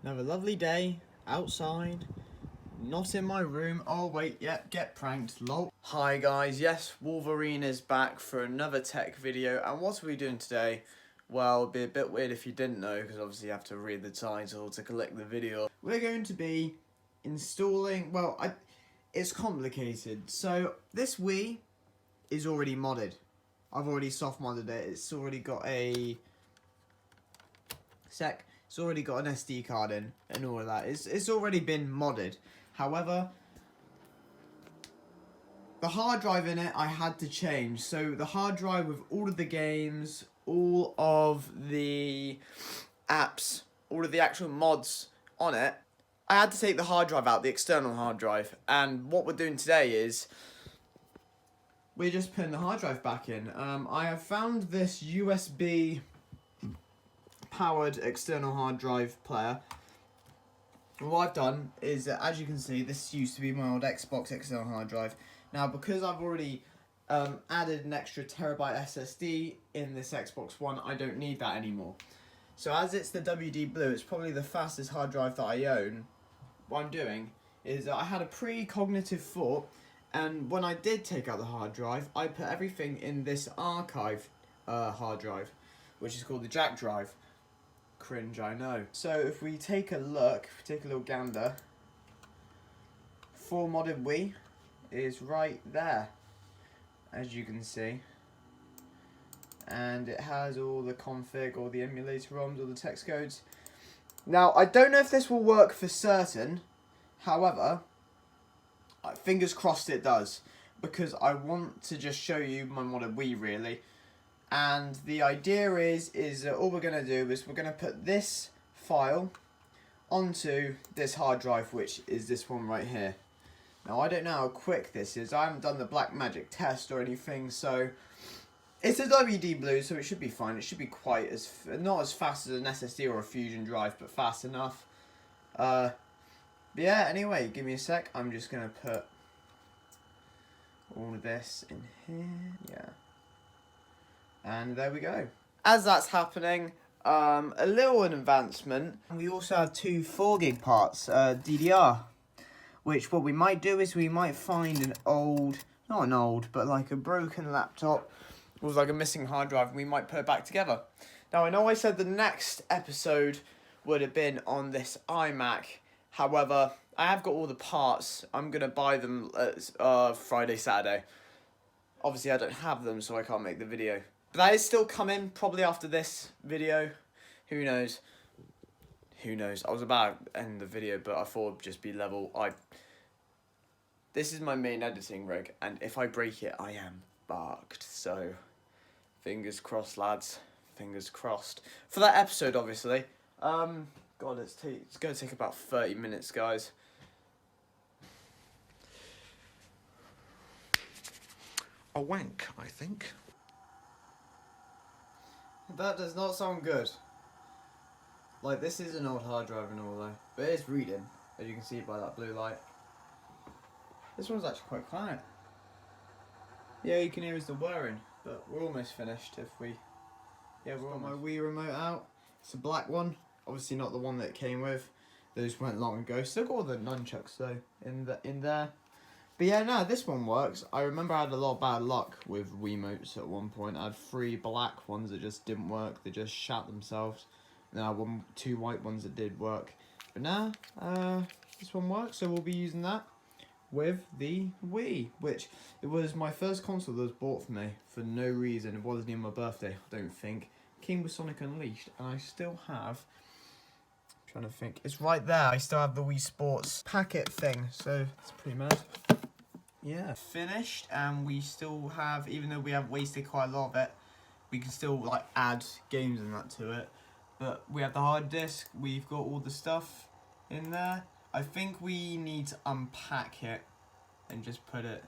Another lovely day outside, not in my room. Oh wait, yep, get pranked, lol. Hi guys, yes, Wolverine is back for another tech video, and what are we doing today? Well, it'd be a bit weird if you didn't know, because obviously you have to read the title to collect the video. We're going to be installing, it's complicated. So, this Wii is already modded. I've already soft modded it. It's already got a... It's already got an SD card in and all of that. It's already been modded. However, the hard drive in it I had to change. So the hard drive with all of the games, all of the apps, all of the actual mods on it, I had to take the hard drive out, the external hard drive. And what we're doing today is we're just putting the hard drive back in. I have found this USB powered external hard drive player. And what I've done is, as you can see, this used to be my old Xbox external hard drive. Now, because I've already added an extra terabyte SSD in this Xbox One, I don't need that anymore. So as it's the WD Blue, it's probably the fastest hard drive that I own. What I'm doing is I had a pre-cognitive thought, and when I did take out the hard drive, I put everything in this archive hard drive, which is called the jack drive. Cringe, I know. So if we take a look, if we take a little gander, full modded Wii is right there, as you can see. And it has all the config, all the emulator ROMs, all the text codes. Now, I don't know if this will work for certain. However, fingers crossed it does, because I want to just show you my modded Wii, really. And the idea is all we're going to do is we're going to put this file onto this hard drive, which is this one right here. Now, I don't know how quick this is. I haven't done the Black Magic test or anything, so it's a WD Blue, so it should be fine. It should be not as fast as an SSD or a Fusion drive, but fast enough. But yeah, anyway, give me a sec. I'm just going to put all of this in here. Yeah. And there we go. As that's happening, a little advancement. We also have two 4GB parts, DDR. Which what we might do is we might find an old, not an old, but like a broken laptop with like a missing hard drive, and we might put it back together. Now, I know I said the next episode would have been on this iMac. However, I have got all the parts. I'm going to buy them Friday, Saturday. Obviously, I don't have them, so I can't make the video. But that is still coming, probably after this video. Who knows? Who knows? I was about to end the video, but I thought it'd just be level. This is my main editing rig, and if I break it, I am barked. So, fingers crossed, lads. Fingers crossed. For that episode, obviously. God, it's going to take about 30 minutes, guys. A wank, I think. That does not sound good. Like, this is an old hard drive and all though, but it is reading, as you can see by that blue light. This one's actually quite quiet. Yeah, you can hear is the whirring, but we're almost finished if we... Yeah, we've got my Wii remote out. It's a black one, obviously not the one that it came with. Those went long ago. Still got all the nunchucks though, in there. But yeah, no, this one works. I remember I had a lot of bad luck with Wiimotes at one point. I had 3 black ones that just didn't work. They just shat themselves. And I had 2 white ones that did work. But now, this one works, so we'll be using that with the Wii. Which, it was my first console that was bought for me for no reason. It wasn't even my birthday, I don't think. Came with Sonic Unleashed, and I still have... I'm trying to think. It's right there. I still have the Wii Sports packet thing, so it's pretty mad. Yeah, finished, and we still have, even though we have wasted quite a lot of it, we can still like add games and that to it. But we have the hard disk, we've got all the stuff in there. I think we need to unpack it and just put it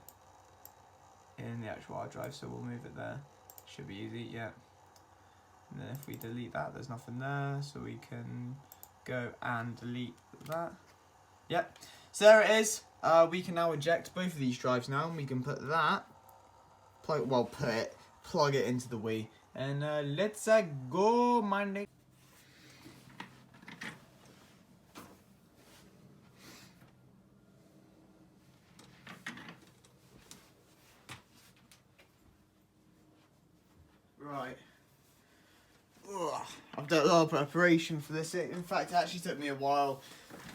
in the actual hard drive, so we'll move it there. Should be easy, yeah. And then if we delete that, there's nothing there, so we can go and delete that. Yep, so there it is. We can now eject both of these drives now, and we can put that, plug it into the Wii, and let's go, my nigga. I've done a lot of preparation for this. In fact, it actually took me a while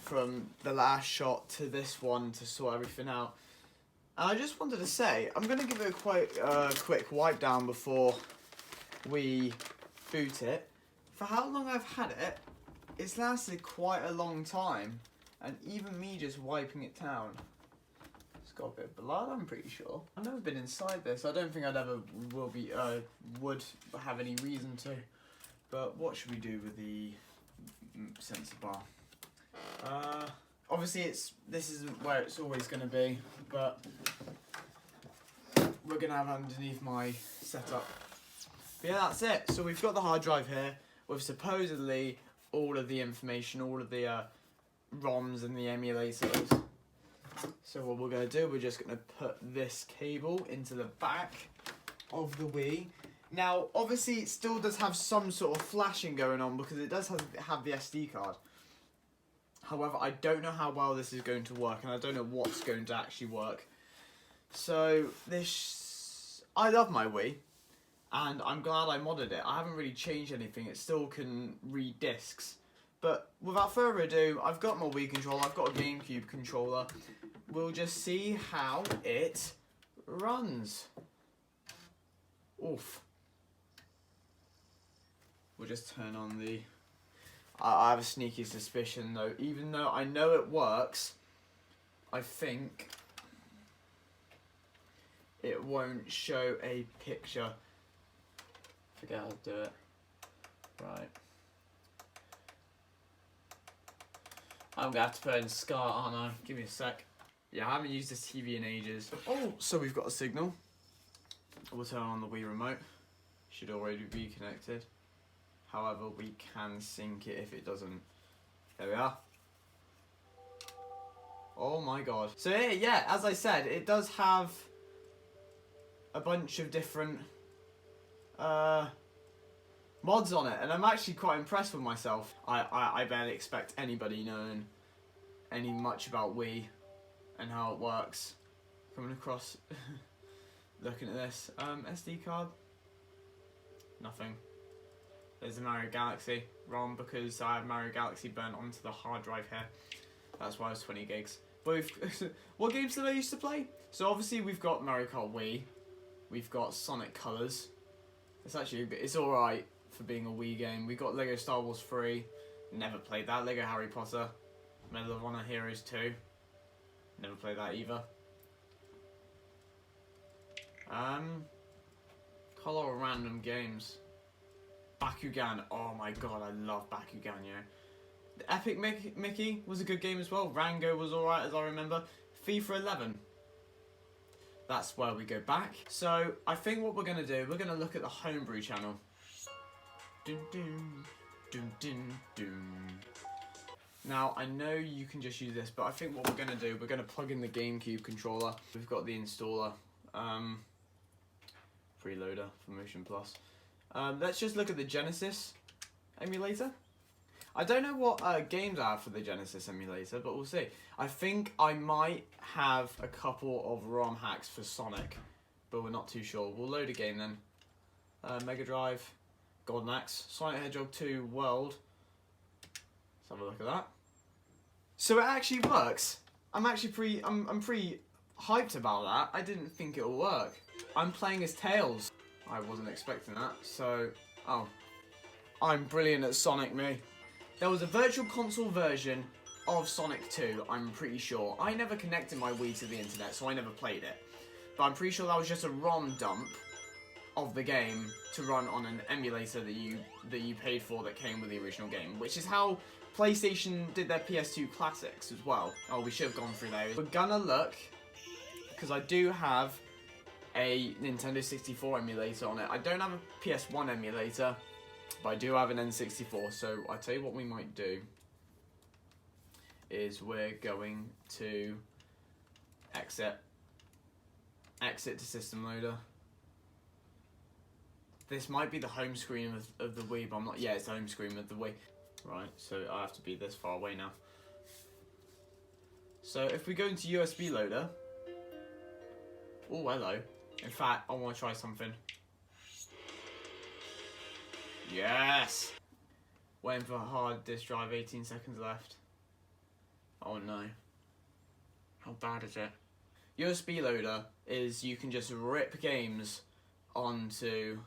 from the last shot to this one to sort everything out. And I just wanted to say, I'm going to give it a quite quick wipe down before we boot it. For how long I've had it, it's lasted quite a long time. And even me just wiping it down, it's got a bit of blood, I'm pretty sure. I've never been inside this. I don't think I'd ever would have any reason to. But what should we do with the sensor bar? Obviously this isn't where it's always going to be, but we're going to have underneath my setup. But yeah, that's it. So we've got the hard drive here with supposedly all of the information, all of the ROMs and the emulators. So what we're going to do, we're just going to put this cable into the back of the Wii. Now, obviously, it still does have some sort of flashing going on because it does have the SD card. However, I don't know how well this is going to work, and I don't know what's going to actually work. So, I love my Wii, and I'm glad I modded it. I haven't really changed anything. It still can read discs. But without further ado, I've got my Wii controller. I've got a GameCube controller. We'll just see how it runs. Oof. We'll just turn on the... I have a sneaky suspicion though, even though I know it works, I think it won't show a picture. Forget how to do it. Right. I'm gonna have to put in SCART, aren't I? Give me a sec. Yeah, I haven't used this TV in ages. Oh, so we've got a signal. We'll turn on the Wii remote. Should already be connected. However, we can sync it if it doesn't. There we are. Oh my god. So yeah, as I said, it does have a bunch of different mods on it, and I'm actually quite impressed with myself. I barely expect anybody knowing much about Wii and how it works. Coming across, looking at this, SD card, nothing. There's a Mario Galaxy ROM because I have Mario Galaxy burnt onto the hard drive here. That's why it's 20 gigs. But what games did I used to play? So obviously we've got Mario Kart Wii. We've got Sonic Colors. It's alright for being a Wii game. We've got Lego Star Wars 3. Never played that. Lego Harry Potter. Medal of Honor Heroes 2. Never played that either. Color random games. Bakugan, oh my god, I love Bakugan, yeah. The Epic Mickey was a good game as well. Rango was alright as I remember. FIFA 11. That's where we go back. So, I think what we're going to do, we're going to look at the Homebrew channel. Dun, dun, dun, dun, dun. Now, I know you can just use this, but I think what we're going to do, we're going to plug in the GameCube controller. We've got the installer. Preloader for Motion Plus. Let's just look at the Genesis emulator. I don't know what games I have for the Genesis emulator, but we'll see. I think I might have a couple of ROM hacks for Sonic, but we're not too sure. We'll load a game then. Mega Drive, Golden Axe, Sonic Hedgehog 2 World. Let's have a look at that. So it actually works. I'm pretty hyped about that. I didn't think it'll work. I'm playing as Tails. I wasn't expecting that, so... Oh. I'm brilliant at Sonic, me. There was a virtual console version of Sonic 2, I'm pretty sure. I never connected my Wii to the internet, so I never played it. But I'm pretty sure that was just a ROM dump of the game to run on an emulator that you paid for that came with the original game, which is how PlayStation did their PS2 classics as well. Oh, we should have gone through those. We're gonna look, because I do have a Nintendo 64 emulator on it. I don't have a PS1 emulator, but I do have an N64, so I tell you what we might do is we're going to exit to system loader. This might be the home screen of the Wii, but I'm not. Yeah, it's the home screen of the Wii. Right, so I have to be this far away now. So if we go into USB loader. Oh, hello. In fact, I want to try something. Yes! Waiting for a hard disk drive, 18 seconds left. Oh no. How bad is it? USB loader is you can just rip games onto...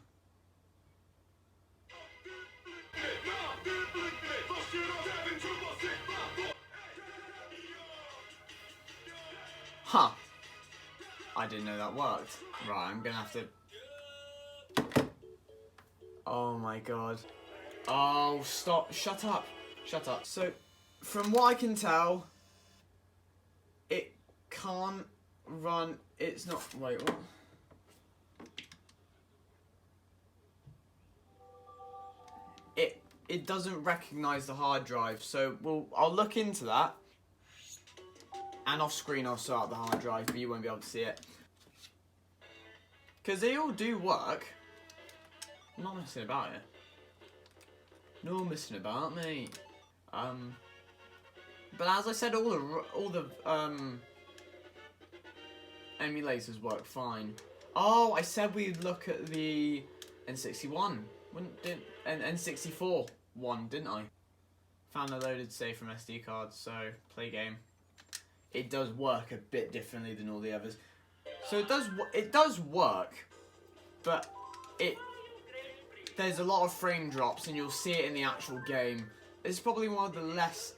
Huh. I didn't know that worked. Right, I'm gonna have to... Oh my god. Oh, stop. Shut up. Shut up. So, from what I can tell, it can't run... It's not... Wait, what? It doesn't recognise the hard drive, so I'll look into that. And off screen I'll sort out the hard drive, but you won't be able to see it. Because they all do work. I'm not messing about it. No messing about, mate. But as I said, all the emulators work fine. Oh, I said we'd look at the N61, and N64 one, didn't I? Found a loaded save from SD cards, so play game. It does work a bit differently than all the others. So it does work, but there's a lot of frame drops, and you'll see it in the actual game. It's probably one of the less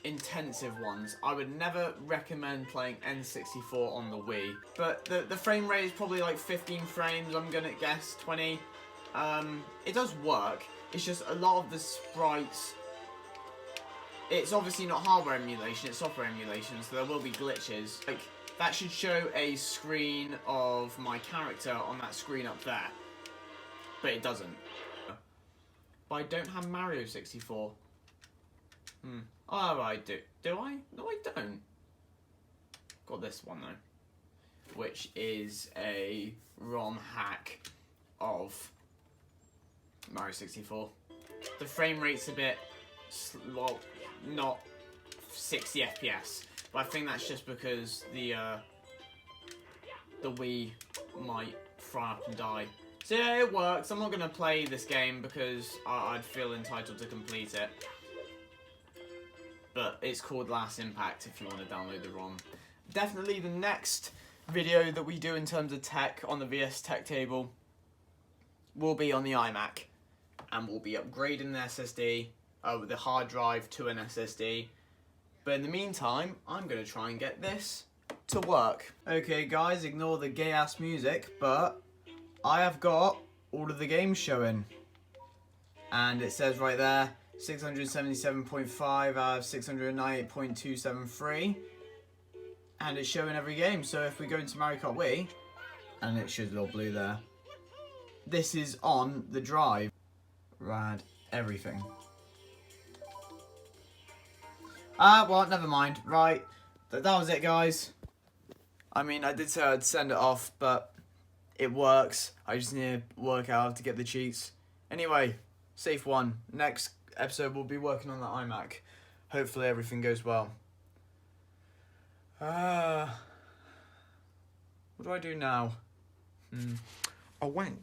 intensive ones. I would never recommend playing N64 on the Wii, but the frame rate is probably like 15 frames, I'm gonna guess, 20. It does work, it's just a lot of the sprites, it's obviously not hardware emulation, it's software emulation, so there will be glitches. Like, that should show a screen of my character on that screen up there, but it doesn't. But I don't have Mario 64. Oh, I do. Do I? No, I don't. Got this one though, which is a ROM hack of Mario 64. The frame rate's a bit, well, not 60 FPS, but I think that's just because the Wii might fry up and die. So yeah, it works. I'm not gonna play this game because I'd feel entitled to complete it. But it's called Last Impact if you want to download the ROM. Definitely the next video that we do in terms of tech on the VS Tech table will be on the iMac. And we'll be upgrading the SSD, the hard drive to an SSD. But in the meantime, I'm going to try and get this to work. Okay guys, ignore the gay ass music, but I have got all of the games showing. And it says right there, 677.5 out of 698.273, and it's showing every game. So if we go into Mario Kart Wii, and it shows a little blue there, this is on the drive. Rad, everything. Well, never mind. Right, that was it, guys. I mean, I did say I'd send it off, but it works. I just need to work out how to get the cheats. Anyway, safe one. Next episode we'll be working on the iMac. Hopefully everything goes well. What do I do now? A wank.